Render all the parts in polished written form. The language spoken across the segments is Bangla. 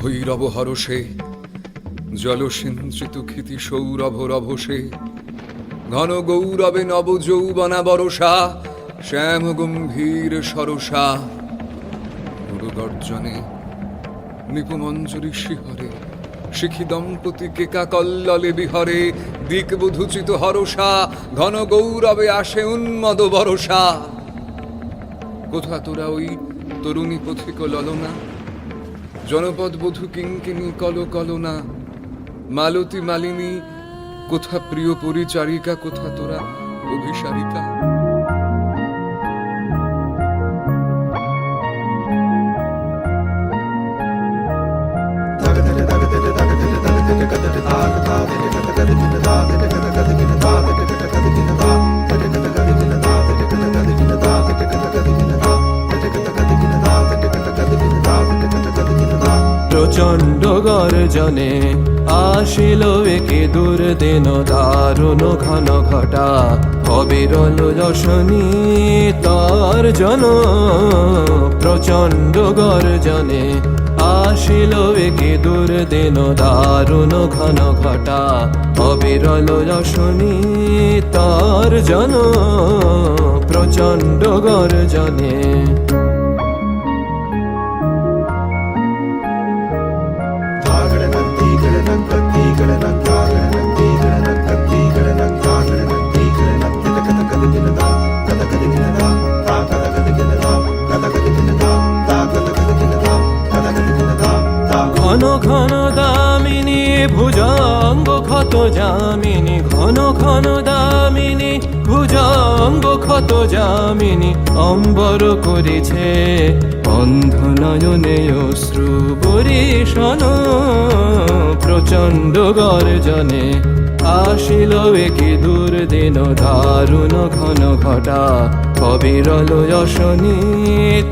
ভৈরব হরষে জলসিঞ্চিত ক্ষিতি সৌরভ রভসে ঘন গৌরবে নব যৌবনা বরষা শ্যাম গম্ভীর সরসা গর্জনে নিপুমঞ্জরি শিহরে শিখি দম্পতি কেকা কল্ললে বিহরে দিকবধূচিত হরসা ঘন গৌরবে আসে উন্মদ বরষা। কোথা তোরা ওই তরুণী পথিক ললনা জনপদ বধূ কিঙ্কিনী কল কলনা মালতী মালিনী কোথা প্রিয় পরিচারিকা কোথা তোরা অভিসারিকা। প্রচণ্ড গর্জনে আসিল একে দুর্দিন দারুণ ঘন ঘটা অবিরল রশনি তার জন। প্রচণ্ড গর্জনে আসিল একে দুর্দিন দারুণ ঘন ঘটা অবিরল রশনি তার জন। প্রচণ্ড গর্জনে ঘন ঘন দামিনী ভুজঙ্গ ক্ষত যামিনী ঘন ঘন দামিনী ভুজঙ্গ ক্ষত যামিনী অম্বর করেছে অন্ধ নয়নে অশ্রু বরিশন। প্রচণ্ড গর্জনে আসিল একে দুর্দিন দারুণ ঘন ঘটা অবিরল রশনি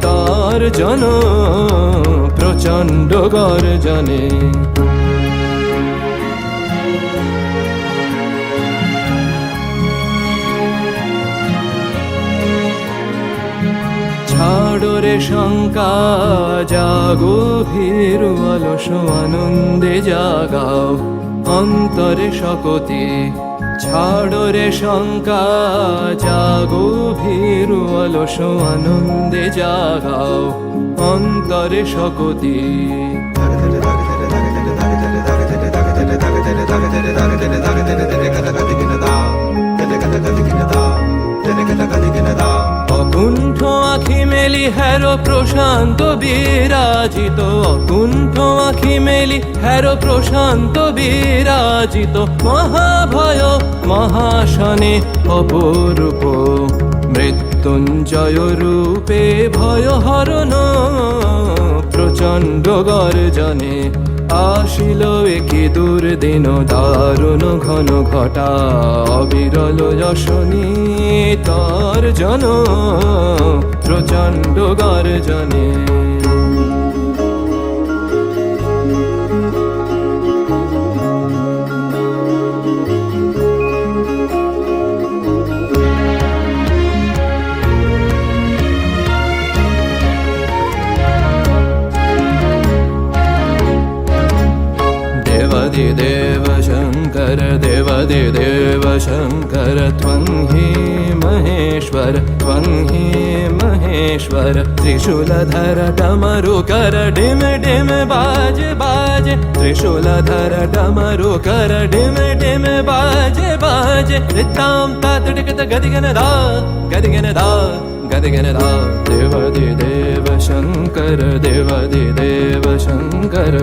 তার জন। প্রচণ্ড গর্জনে ছাড়ো রে শঙ্কা জাগো ভীরু অলস আনন্দে জাগাও অন্তরে শকতি। ছাড়ো রে শঙ্কা জাগো ভীরু অলস আনন্দে জাগাও অন্তরে শকতি। অকুণ্ঠ আখি মেলি হের প্রশান্ত বিরাজিত অকুণ্ঠ আখি মেলি হের প্রশান্ত বিরাজিত মহাভয় মহাশনে অপরূপ মৃত্যুঞ্জয় রূপে ভয় হরণ। প্রচণ্ড গর্জনে আসিল একে দুর্দিন দারুণ ঘন ঘটা অবিরল রশনি তার জন। প্রচণ্ড গর্জনে देव शंकर देव शंकर त्वं हि महेश्वर त्वं हि महेश्वर। त्रिशूलधर डमरुकर डिम डिम बाज बाज त्रिशूलधर डमरुकर डिम डिम बाज बाज। रितां तातडिकत गदिगन दा गदिगन दा गदिगन दा। देव शंकर देव शंकर।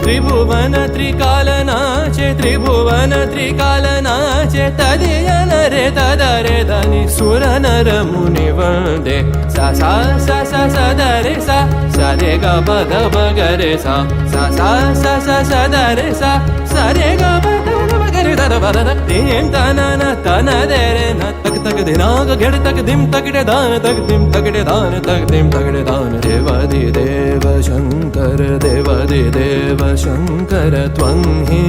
त्रिभुवन त्रिकालनाचे त्रिभुवन त्रिकालनाचे तदियन रे तदरे धनि सुर नर मुनि वन्दे सा सा सा सा सा द रे सा सा रे ग प ध प ग रे सा सा सा सा सा सा द रे सा सा रे ग प ध प ग रे ध da ba da da dim ta na na ta na de re na tak tak de na ga ged tak dim tak de dan tak dim tak de dan tak dim tak de dan devadi deva shankar devadi deva shankar tvam hi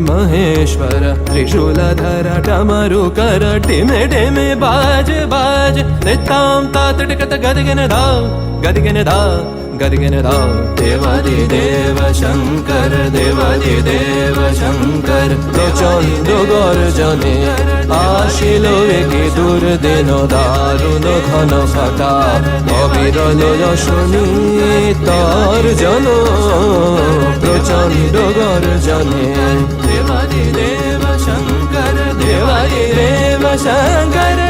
maheshwara trishooladhara tamarukara time time baaj baaj nitam ta tikat gadigene da gadigene da gadigene da devadi deva shankar devadi deva shankar প্রচন্ড গর্জনে আসিল একে দুর্দিন দারুণ ঘন ফাটা অবিরল রশনি তর্জন প্রচন্ড গর্জনে দেবাদি দেব শঙ্কর দেবাদি দেব শঙ্কর